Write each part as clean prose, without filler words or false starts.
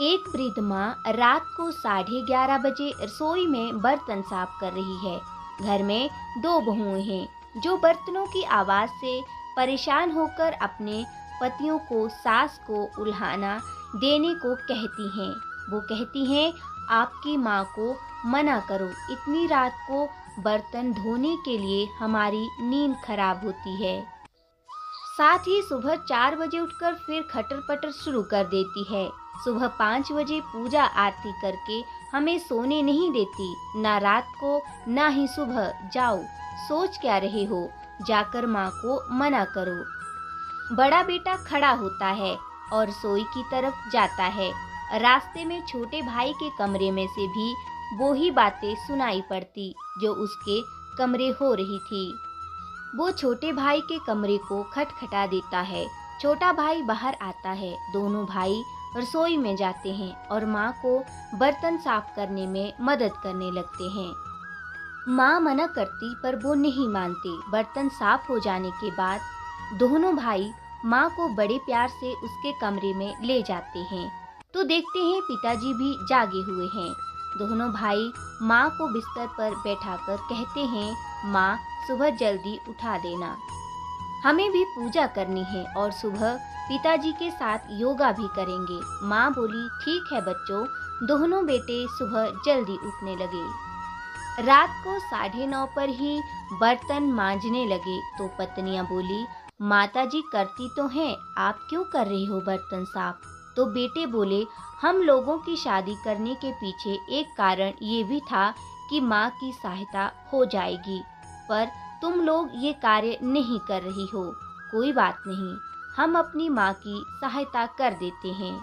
एक वृद्ध माँ रात को 11:30 बजे रसोई में बर्तन साफ कर रही है। घर में दो बहुएं हैं जो बर्तनों की आवाज से परेशान होकर अपने पतियों को सास को उल्हाना देने को कहती हैं। वो कहती हैं, आपकी माँ को मना करो, इतनी रात को बर्तन धोने के लिए हमारी नींद खराब होती है। साथ ही सुबह 4 बजे उठकर फिर खटर पटर शुरू कर देती है। सुबह 5 बजे पूजा आरती करके हमें सोने नहीं देती, ना रात को ना ही सुबह। जाओ, सोच क्या रहे हो, जाकर माँ को मना करो। बड़ा बेटा खड़ा होता है और रसोई की तरफ जाता है। रास्ते में छोटे भाई के कमरे में से भी वो ही बातें सुनाई पड़ती जो उसके कमरे हो रही थी। वो छोटे भाई के कमरे को खटखटा देता है। छोटा भाई बाहर आता है। दोनों भाई रसोई में जाते हैं और माँ को बर्तन साफ करने में मदद करने लगते हैं। माँ मना करती पर वो नहीं मानते। बर्तन साफ हो जाने के बाद दोनों भाई माँ को बड़े प्यार से उसके कमरे में ले जाते हैं तो देखते हैं पिताजी भी जागे हुए हैं। दोनों भाई माँ को बिस्तर पर बैठाकर कहते हैं, माँ सुबह जल्दी उठा देना, हमें भी पूजा करनी है और सुबह पिताजी के साथ योगा भी करेंगे। माँ बोली, ठीक है बच्चों। दोनों बेटे सुबह जल्दी उठने लगे। रात को 9:30 पर ही बर्तन मांजने लगे तो पत्नियां बोली, माताजी करती तो हैं, आप क्यों कर रही हो बर्तन साफ? तो बेटे बोले, हम लोगों की शादी करने के पीछे एक कारण ये भी था कि माँ की सहायता हो जाएगी, पर तुम लोग ये कार्य नहीं कर रही हो। कोई बात नहीं, हम अपनी माँ की सहायता कर देते हैं।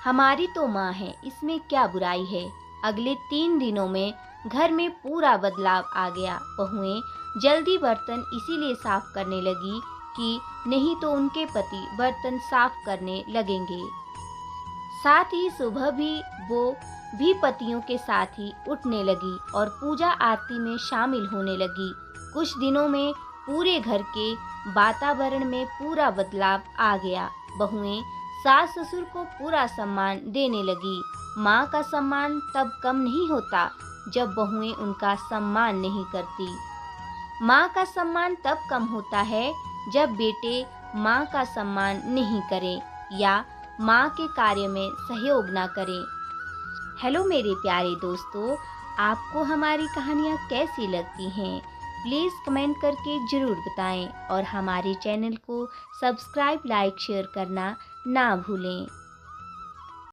हमारी तो माँ है, इसमें क्या बुराई है। अगले 3 दिनों में घर में पूरा बदलाव आ गया। बहुएं जल्दी बर्तन इसीलिए साफ करने लगी कि नहीं तो उनके पति बर्तन साफ करने लगेंगे। साथ ही सुबह भी वो भी पतियों के साथ ही उठने लगी और पूजा आरती में शामिल होने लगी। कुछ दिनों में पूरे घर के वातावरण में पूरा बदलाव आ गया। बहुएं सास ससुर को पूरा सम्मान देने लगी। माँ का सम्मान तब कम नहीं होता जब बहुएं उनका सम्मान नहीं करती। माँ का सम्मान तब कम होता है जब बेटे माँ का सम्मान नहीं करें या माँ के कार्य में सहयोग ना करें। हेलो मेरे प्यारे दोस्तों, आपको हमारी कहानियाँ कैसी लगती हैं? प्लीज़ कमेंट करके ज़रूर बताएं और हमारे चैनल को सब्सक्राइब, लाइक, शेयर करना ना भूलें।